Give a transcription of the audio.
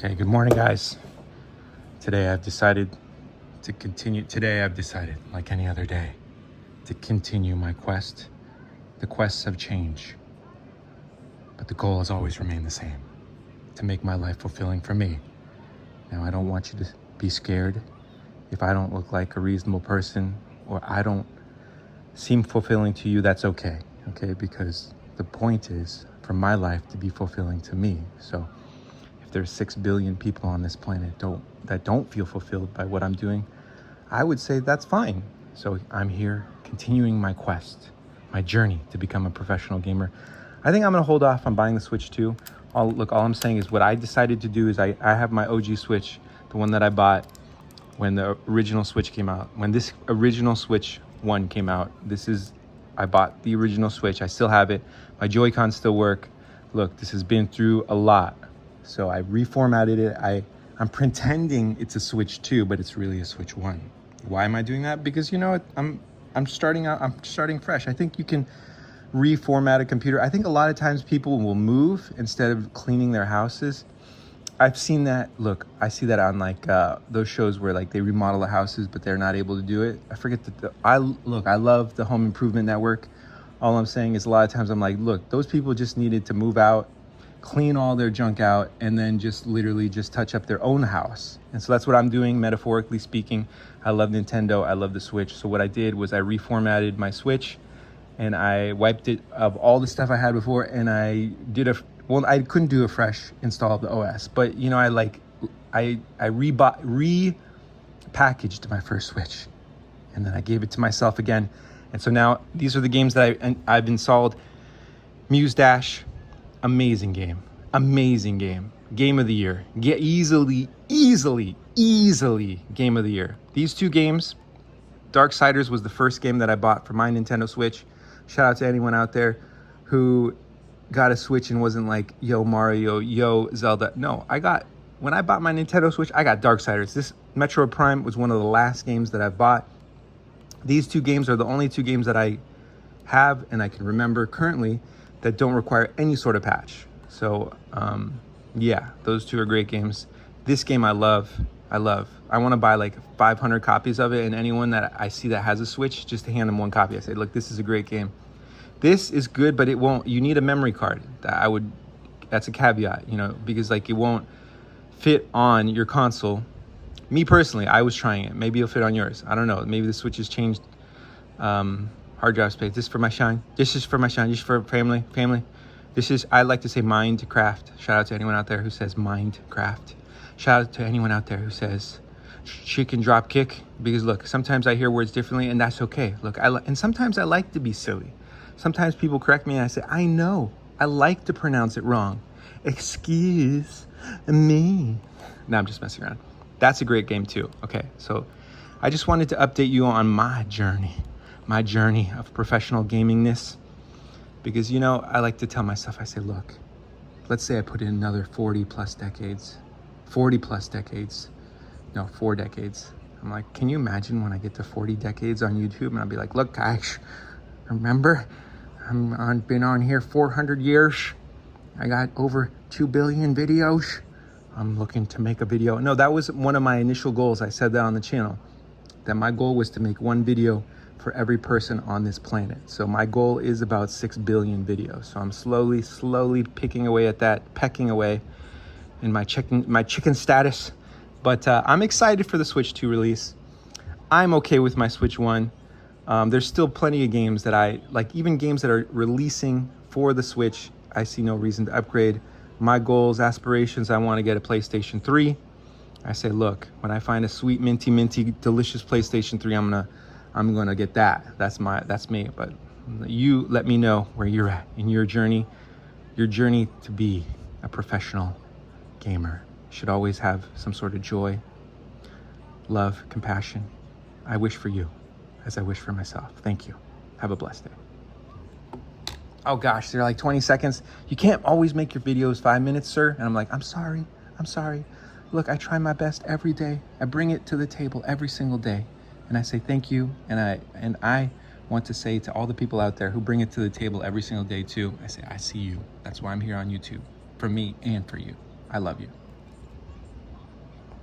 Okay, good morning, guys. Today I've decided, like any other day, to continue my quest. The quests have changed, but the goal has always remained the same, to make my life fulfilling for me. Now, I don't want you to be scared if I don't look like a reasonable person or I don't seem fulfilling to you. That's okay, because the point is for my life to be fulfilling to me. So if there's 6 billion people on this planet that don't feel fulfilled by what I'm doing, I would say that's fine. So I'm here continuing my quest, my journey to become a professional gamer. I think I'm gonna hold off on buying the Switch 2. All I'm saying is what I decided to do is I have my OG Switch, the one that I bought when the original Switch came out. When this original Switch 1 came out, I bought the original Switch. I still have it. My Joy-Cons still work. Look, this has been through a lot. So I reformatted it. I'm pretending it's a Switch 2, but it's really a Switch 1. Why am I doing that? Because I'm starting out. I'm starting fresh. I think you can reformat a computer. I think a lot of times people will move instead of cleaning their houses. I've seen that. Look, I see that on like those shows where like they remodel the houses, but they're not able to do it. I forget that. I love the Home Improvement Network. All I'm saying is a lot of times I'm like, look, those people just needed to move out, clean all their junk out, and then just literally just touch up their own house. And so that's what I'm doing, metaphorically speaking. I love Nintendo. I love the Switch. So what I did was I reformatted my Switch and I wiped it of all the stuff I had before, and I did I couldn't do a fresh install of the OS, but I repackaged my first Switch, and then I gave it to myself again. And so now these are the games that I've installed. Muse Dash, amazing game, game of the year, easily game of the year. These two games, Darksiders was the first game that I bought for my Nintendo Switch. Shout out to anyone out there who got a Switch and wasn't like, yo Mario, yo Zelda. No, when I bought my Nintendo Switch, I got Darksiders. This Metroid Prime was one of the last games that I bought. These two games are the only two games that I have and I can remember currently that don't require any sort of patch. So yeah, those two are great games. This game I love. I want to buy like 500 copies of it, and anyone that I see that has a Switch, just to hand them one copy. I say, look, this is a great game. This is good, but you need a memory card. That's a caveat, because like it won't fit on your console. Me personally, I was trying it. Maybe it'll fit on yours. I don't know. Maybe the Switch has changed hard drive space. This is for my shine. This is for my shine. This is for family. I like to say Minecraft. Shout out to anyone out there who says Minecraft. Shout out to anyone out there who says chicken drop kick, because look, sometimes I hear words differently, and that's okay. Look, and sometimes I like to be silly. Sometimes people correct me and I say, I know, I like to pronounce it wrong. Excuse me. No, I'm just messing around. That's a great game too. Okay, so I just wanted to update you on my journey of professional gamingness, because I like to tell myself, I say, look, let's say I put in another 4 decades. No, 4 decades. I'm like, can you imagine when I get to 40 decades on YouTube and I'll be like, look, guys, remember, I've been on here 400 years. I got over 2 billion videos. I'm looking to make a video. No, that was one of my initial goals. I said that on the channel, that my goal was to make one video for every person on this planet. So my goal is about 6 billion videos. So I'm slowly pecking away in my chicken status. But I'm excited for the Switch 2 release. I'm okay with my Switch 1. There's still plenty of games that I like, even games that are releasing for the Switch. I see no reason to upgrade. My goals, aspirations, I want to get a PlayStation 3. I say, look, when I find a sweet, minty, delicious PlayStation 3, I'm gonna get that. That's me. But you let me know where you're at in your journey to be a professional gamer. You should always have some sort of joy, love, compassion. I wish for you as I wish for myself. Thank you. Have a blessed day. Oh gosh, they're like 20 seconds. You can't always make your videos 5 minutes, sir. And I'm like, I'm sorry. Look, I try my best every day. I bring it to the table every single day. And I say thank you. And I want to say to all the people out there who bring it to the table every single day too, I say, I see you. That's why I'm here on YouTube, for me and for you. I love you.